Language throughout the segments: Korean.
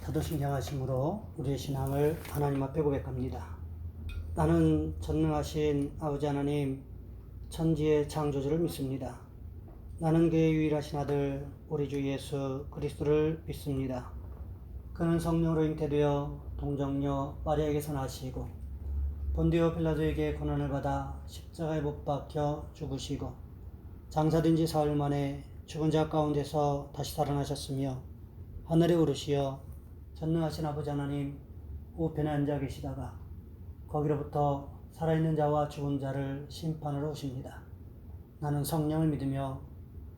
사도신경하심으로 우리의 신앙을 하나님 앞에 고백합니다. 나는 전능하신 아버지 하나님, 천지의 창조주를 믿습니다. 나는 그의 유일하신 아들 우리 주 예수 그리스도를 믿습니다. 그는 성령으로 잉태되어 동정녀 마리아에게서 나시고 본디오 빌라도에게 고난을 받아 십자가에 못 박혀 죽으시고 장사된 지 사흘 만에 죽은 자 가운데서 다시 살아나셨으며 하늘에 오르시어 전능하신 아버지 하나님 우편에 앉아 계시다가 거기로부터 살아있는 자와 죽은 자를 심판하러 오십니다. 나는 성령을 믿으며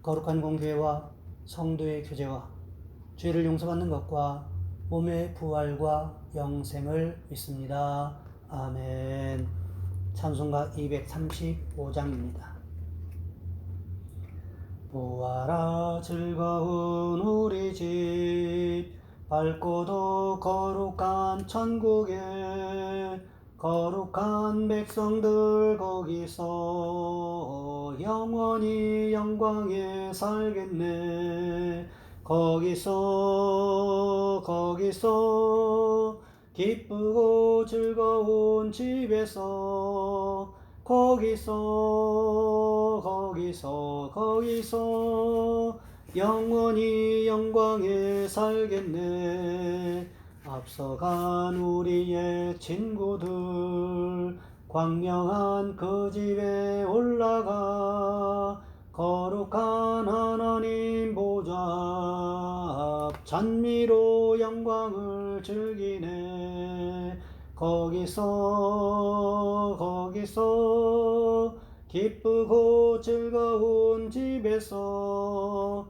거룩한 공교회와 성도의 교제와 죄를 용서받는 것과 몸의 부활과 영생을 믿습니다. 아멘. 찬송가 235장입니다. 보아라 즐거운 우리 집 밝고도 거룩한 천국에 거룩한 백성들 거기서 영원히 영광에 살겠네. 거기서 기쁘고 즐거운 집에서 거기서 영원히 영광에 살겠네. 앞서간 우리의 친구들 광명한 그 집에 올라가 거룩한 하나님 보좌 앞 찬미로 영광을 즐기네. 거기서 기쁘고 즐거운 집에서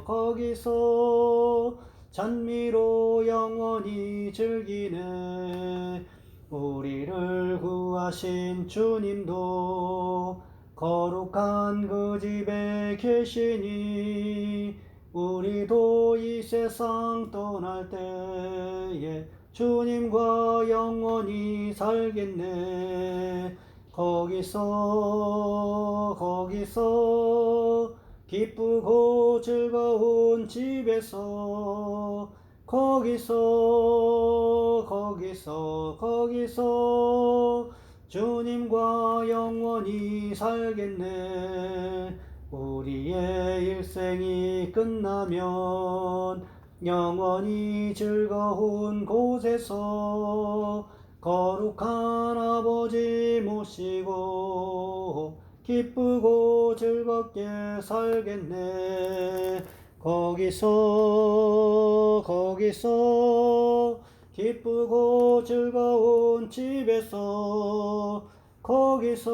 거기서 찬미로 영원히 즐기네. 우리를 구하신 주님도 거룩한 그 집에 계시니 우리도 이 세상 떠날 때에 주님과 영원히 살겠네. 거기서 기쁘고 즐거운 집에서 거기서 주님과 영원히 살겠네. 우리의 일생이 끝나면 영원히 즐거운 곳에서 거룩한 아버지 모시고 기쁘고 즐겁게 살겠네. 거기서 기쁘고 즐거운 집에서 거기서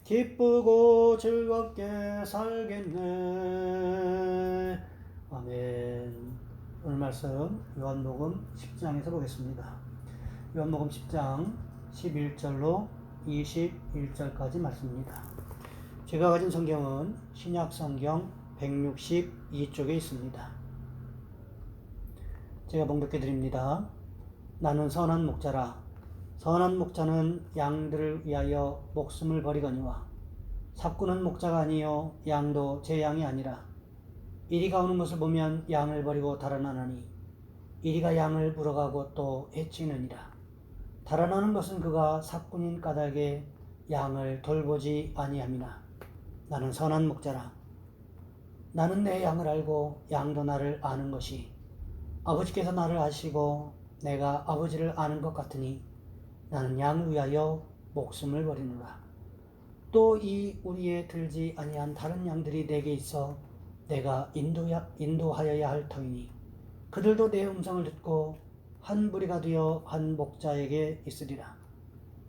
기쁘고 즐겁게 살겠네. 아멘. 오늘 말씀 요한복음 10장에서 보겠습니다. 요한복음 10장 11절로 21절까지 말씀입니다. 제가 가진 성경은 신약성경 162쪽에 있습니다. 제가 봉독해 드립니다. 나는 선한 목자라. 선한 목자는 양들을 위하여 목숨을 버리거니와 삭구는 목자가 아니요 양도 제 양이 아니라 이리가 오는 것을 보면 양을 버리고 달아나느니 이리가 양을 물어가고 또 해치느니라. 달아나는 것은 그가 삭군인 까닭에 양을 돌보지 아니함이나 나는 선한 목자라. 나는 내 양을 알고 양도 나를 아는 것이 아버지께서 나를 아시고 내가 아버지를 아는 것 같으니 나는 양을 위하여 목숨을 버리노라. 또 이 우리에 들지 아니한 다른 양들이 내게 있어 내가 인도하여야 할 터이니 그들도 내 음성을 듣고 한 무리가 되어 한 목자에게 있으리라.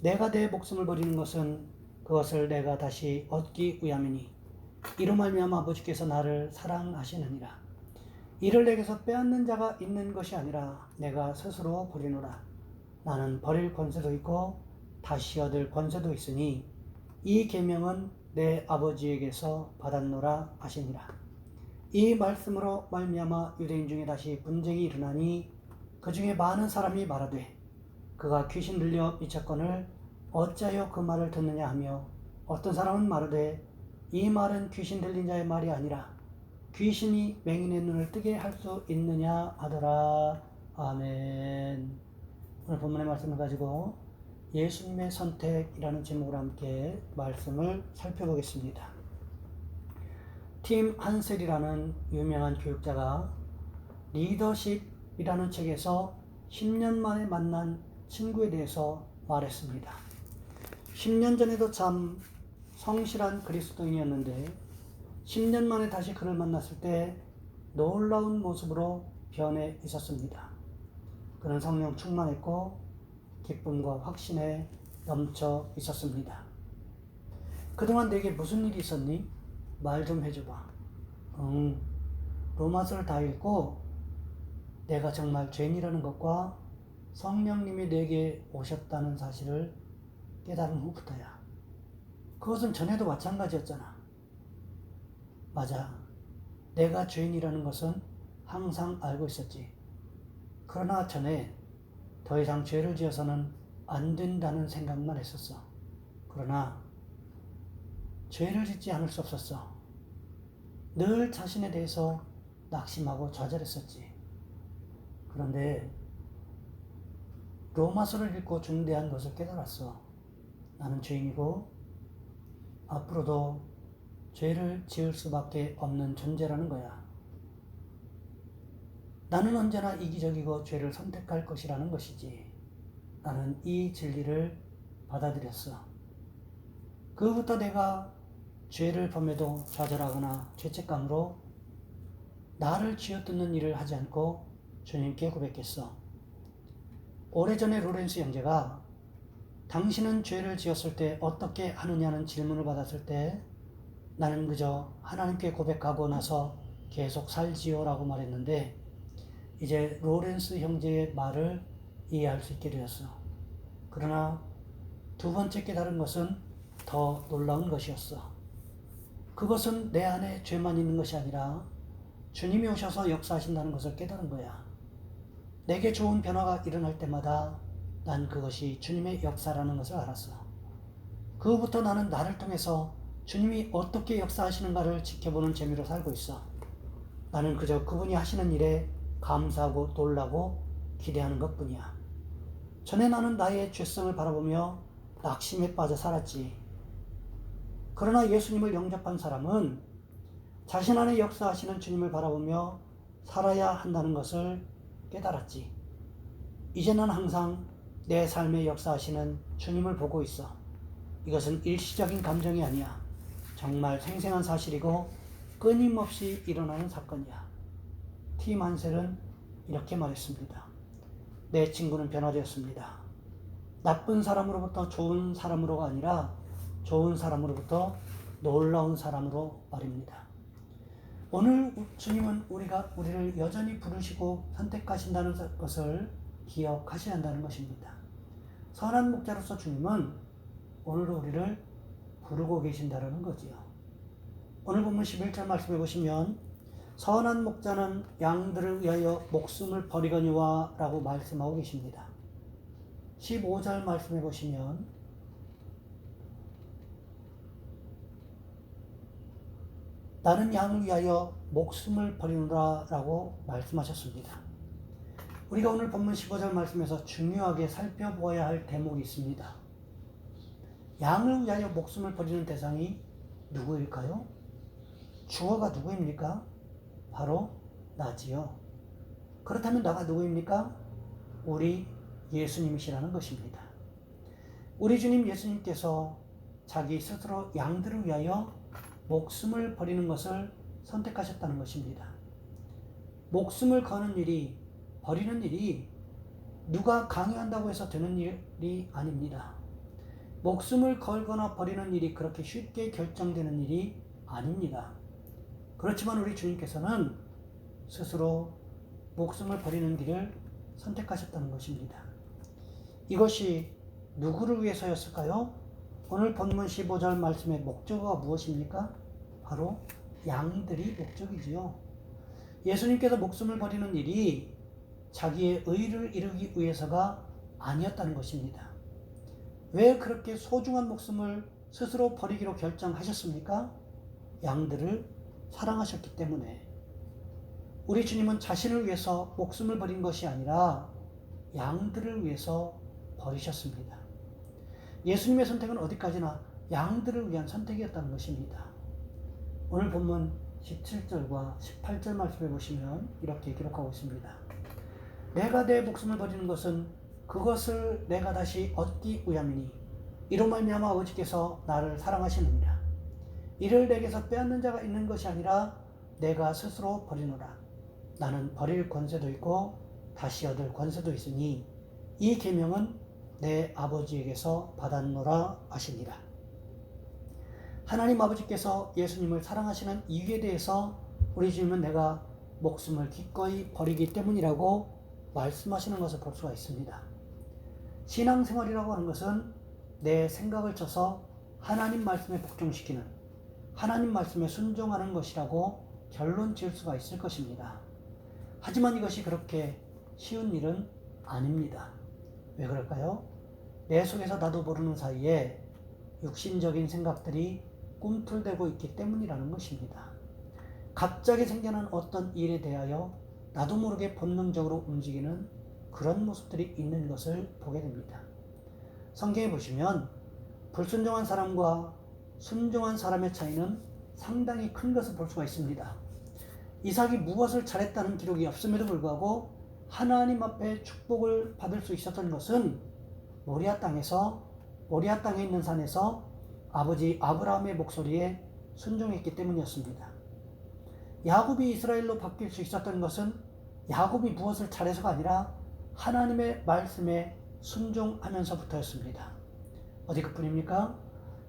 내가 내 목숨을 버리는 것은 그것을 내가 다시 얻기 위함이니 이로 말미암아 아버지께서 나를 사랑하시느니라. 이를 내게서 빼앗는 자가 있는 것이 아니라 내가 스스로 버리노라. 나는 버릴 권세도 있고 다시 얻을 권세도 있으니 이 계명은 내 아버지에게서 받았노라 하시니라. 이 말씀으로 말미암아 유대인 중에 다시 분쟁이 일어나니 그 중에 많은 사람이 말하되 그가 귀신 들려 미쳤거늘 어찌하여 그 말을 듣느냐 하며 어떤 사람은 말하되 이 말은 귀신 들린 자의 말이 아니라 귀신이 맹인의 눈을 뜨게 할 수 있느냐 하더라. 아멘. 오늘 본문의 말씀을 가지고 예수님의 선택이라는 제목으로 함께 말씀을 살펴보겠습니다. 팀 한셀이라는 유명한 교육자가 리더십이라는 책에서 10년 만에 만난 친구에 대해서 말했습니다. 10년 전에도 참 성실한 그리스도인이었는데 10년 만에 다시 그를 만났을 때 놀라운 모습으로 변해 있었습니다. 그는 성령 충만했고 기쁨과 확신에 넘쳐 있었습니다. 그동안 내게 무슨 일이 있었니? 말 좀 해줘봐. 로마서를 다 읽고 내가 정말 죄인이라는 것과 성령님이 내게 오셨다는 사실을 깨달은 후부터야. 그것은 전에도 마찬가지였잖아. 맞아. 내가 죄인이라는 것은 항상 알고 있었지. 그러나 전에 더 이상 죄를 지어서는 안 된다는 생각만 했었어. 그러나 죄를 짓지 않을 수 없었어. 늘 자신에 대해서 낙심하고 좌절했었지. 그런데 로마서를 읽고 중대한 것을 깨달았어. 나는 죄인이고 앞으로도 죄를 지을 수밖에 없는 존재라는 거야. 나는 언제나 이기적이고 죄를 선택할 것이라는 것이지. 나는 이 진리를 받아들였어. 그부터 내가 죄를 범해도 좌절하거나 죄책감으로 나를 쥐어뜯는 일을 하지 않고 주님께 고백했어. 오래전에 로렌스 형제가 당신은 죄를 지었을 때 어떻게 하느냐는 질문을 받았을 때 나는 그저 하나님께 고백하고 나서 계속 살지요 라고 말했는데 이제 로렌스 형제의 말을 이해할 수 있게 되었어. 그러나 두 번째 깨달은 것은 더 놀라운 것이었어. 그것은 내 안에 죄만 있는 것이 아니라 주님이 오셔서 역사하신다는 것을 깨달은 거야. 내게 좋은 변화가 일어날 때마다 난 그것이 주님의 역사라는 것을 알았어. 그후부터 나는 나를 통해서 주님이 어떻게 역사하시는가를 지켜보는 재미로 살고 있어. 나는 그저 그분이 하시는 일에 감사하고 놀라고 기대하는 것뿐이야. 전에 나는 나의 죄성을 바라보며 낙심에 빠져 살았지. 그러나 예수님을 영접한 사람은 자신 안에 역사하시는 주님을 바라보며 살아야 한다는 것을 깨달았지. 이제 난 항상 내 삶에 역사하시는 주님을 보고 있어. 이것은 일시적인 감정이 아니야. 정말 생생한 사실이고 끊임없이 일어나는 사건이야. 팀 한셀은 이렇게 말했습니다. 내 친구는 변화되었습니다. 나쁜 사람으로부터 좋은 사람으로가 아니라 좋은 사람으로부터 놀라운 사람으로 말입니다. 오늘 주님은 우리를 여전히 부르시고 선택하신다는 것을 기억하셔야 한다는 것입니다. 선한 목자로서 주님은 오늘도 우리를 부르고 계신다는 거지요. 오늘 본문 11절 말씀해 보시면 선한 목자는 양들을 위하여 목숨을 버리거니와 라고 말씀하고 계십니다. 15절 말씀해 보시면 나는 양을 위하여 목숨을 버리노라 라고 말씀하셨습니다. 우리가 오늘 본문 15절 말씀에서 중요하게 살펴보아야 할 대목이 있습니다. 양을 위하여 목숨을 버리는 대상이 누구일까요? 주어가 누구입니까? 바로 나지요. 그렇다면 나가 누구입니까? 우리 예수님이시라는 것입니다. 우리 주님 예수님께서 자기 스스로 양들을 위하여 목숨을 버리는 것을 선택하셨다는 것입니다. 목숨을 거는 일이, 버리는 일이 누가 강요한다고 해서 되는 일이 아닙니다. 목숨을 걸거나 버리는 일이 그렇게 쉽게 결정되는 일이 아닙니다. 그렇지만 우리 주님께서는 스스로 목숨을 버리는 길을 선택하셨다는 것입니다. 이것이 누구를 위해서였을까요? 오늘 본문 15절 말씀의 목적어가 무엇입니까? 바로 양들이 목적이지요. 예수님께서 목숨을 버리는 일이 자기의 의를 이루기 위해서가 아니었다는 것입니다. 왜 그렇게 소중한 목숨을 스스로 버리기로 결정하셨습니까? 양들을 사랑하셨기 때문에 우리 주님은 자신을 위해서 목숨을 버린 것이 아니라 양들을 위해서 버리셨습니다. 예수님의 선택은 어디까지나 양들을 위한 선택이었다는 것입니다. 오늘 본문 17절과 18절 말씀을 보시면 이렇게 기록하고 있습니다. 내가 내 목숨을 버리는 것은 그것을 내가 다시 얻기 위함이니 이로 말미암아 아버지께서 나를 사랑하시느니라. 이를 내게서 빼앗는 자가 있는 것이 아니라 내가 스스로 버리노라. 나는 버릴 권세도 있고 다시 얻을 권세도 있으니 이 계명은 내 아버지에게서 받았노라 하시니라. 하나님 아버지께서 예수님을 사랑하시는 이유에 대해서 우리 주님은 내가 목숨을 기꺼이 버리기 때문이라고 말씀하시는 것을 볼 수가 있습니다. 신앙생활이라고 하는 것은 내 생각을 쳐서 하나님 말씀에 복종시키는, 하나님 말씀에 순종하는 것이라고 결론 지을 수가 있을 것입니다. 하지만 이것이 그렇게 쉬운 일은 아닙니다. 왜 그럴까요? 내 속에서 나도 모르는 사이에 육신적인 생각들이 꿈틀대고 있기 때문이라는 것입니다. 갑자기 생겨난 어떤 일에 대하여 나도 모르게 본능적으로 움직이는 그런 모습들이 있는 것을 보게 됩니다. 성경에 보시면 불순종한 사람과 순종한 사람의 차이는 상당히 큰 것을 볼 수가 있습니다. 이삭이 무엇을 잘했다는 기록이 없음에도 불구하고 하나님 앞에 축복을 받을 수 있었던 것은 모리아 땅에 있는 산에서 아버지 아브라함의 목소리에 순종했기 때문이었습니다. 야곱이 이스라엘로 바뀔 수 있었던 것은 야곱이 무엇을 잘해서가 아니라 하나님의 말씀에 순종하면서부터였습니다. 어디 그뿐입니까?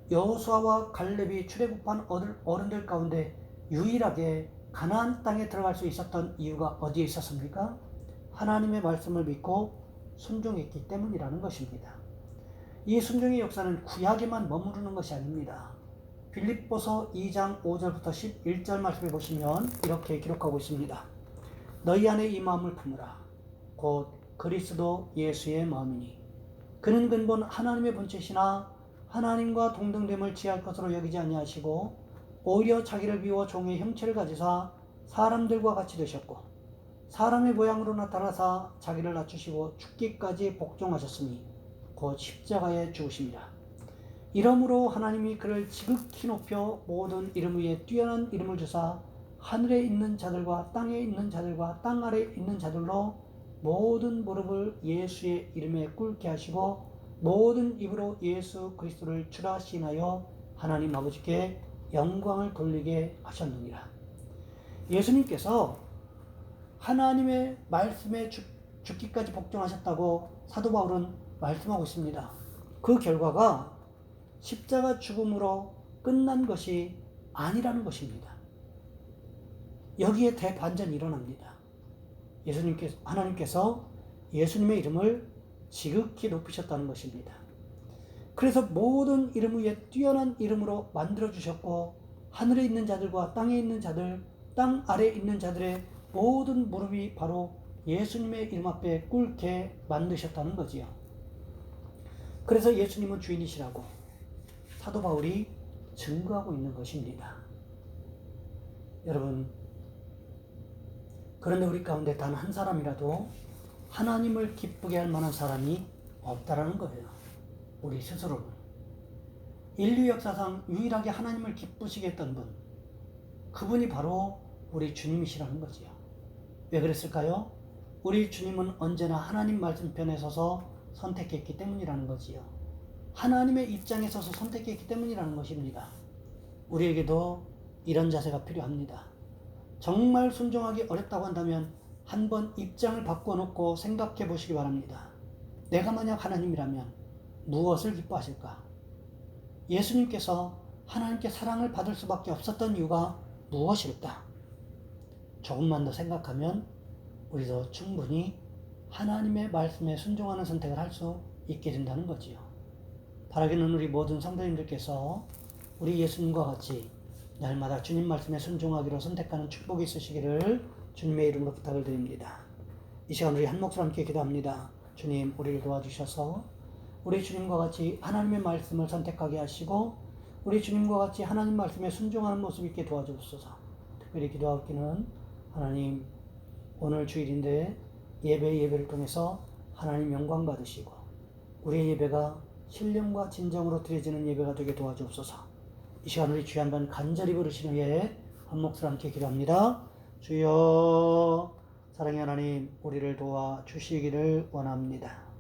여호수아와 갈렙이 출애굽한 어른들 가운데 유일하게 가나안 땅에 들어갈 수 있었던 이유가 어디에 있었습니까? 하나님의 말씀을 믿고 순종했기 때문이라는 것입니다. 이 순종의 역사는 구약에만 머무르는 것이 아닙니다. 빌립보서 2장 5절부터 11절 말씀을 보시면 이렇게 기록하고 있습니다. 너희 안에 이 마음을 품으라. 곧 그리스도 예수의 마음이니 그는 근본 하나님의 본체시나 하나님과 동등됨을 취할 것으로 여기지 아니하시고 오히려 자기를 비워 종의 형체를 가지사 사람들과 같이 되셨고 사람의 모양으로 나타나사 자기를 낮추시고 죽기까지 복종하셨으니 곧 십자가에 죽으심이라. 이러므로 하나님이 그를 지극히 높여 모든 이름 위에 뛰어난 이름을 주사 하늘에 있는 자들과 땅에 있는 자들과 땅 아래에 있는 자들로 모든 무릎을 예수의 이름에 꿇게 하시고 모든 입으로 예수 그리스도를 주라 시인하여 하나님 아버지께 영광을 돌리게 하셨느니라. 예수님께서 하나님의 말씀에 죽기까지 복종하셨다고 사도 바울은 말씀하고 있습니다. 그 결과가 십자가 죽음으로 끝난 것이 아니라는 것입니다. 여기에 대반전이 일어납니다. 하나님께서 예수님의 이름을 지극히 높이셨다는 것입니다. 그래서 모든 이름 위에 뛰어난 이름으로 만들어주셨고 하늘에 있는 자들과 땅에 있는 자들, 땅 아래에 있는 자들의 모든 무릎이 바로 예수님의 이름 앞에 꿇게 만드셨다는 거지요. 그래서 예수님은 주인이시라고 사도 바울이 증거하고 있는 것입니다. 여러분, 그런데 우리 가운데 단 한 사람이라도 하나님을 기쁘게 할 만한 사람이 없다라는 거예요. 우리 스스로는. 인류 역사상 유일하게 하나님을 기쁘시게 했던 분, 그분이 바로 우리 주님이시라는 거지요. 왜 그랬을까요? 우리 주님은 언제나 하나님 말씀편에 서서 선택했기 때문이라는 거지요. 하나님의 입장에 서서 선택했기 때문이라는 것입니다. 우리에게도 이런 자세가 필요합니다. 정말 순종하기 어렵다고 한다면 한번 입장을 바꿔놓고 생각해 보시기 바랍니다. 내가 만약 하나님이라면 무엇을 기뻐하실까? 예수님께서 하나님께 사랑을 받을 수밖에 없었던 이유가 무엇일까? 조금만 더 생각하면 우리도 충분히 하나님의 말씀에 순종하는 선택을 할 수 있게 된다는 거지요. 바라기는 우리 모든 성도님들께서 우리 예수님과 같이 날마다 주님 말씀에 순종하기로 선택하는 축복이 있으시기를 주님의 이름으로 부탁을 드립니다. 이 시간 우리 한 목소리 함께 기도합니다. 주님, 우리를 도와주셔서 우리 주님과 같이 하나님의 말씀을 선택하게 하시고 우리 주님과 같이 하나님 말씀에 순종하는 모습 있게 도와주옵소서. 특별히 기도하기는 하나님 오늘 주일인데 예배를 통해서 하나님 영광 받으시고 우리의 예배가 신령과 진정으로 드려지는 예배가 되게 도와주옵소서. 이 시간 우리 주여 한번 간절히 부르시는 후에 한 목소리 함께 기도합니다. 주여, 사랑의 하나님, 우리를 도와 주시기를 원합니다.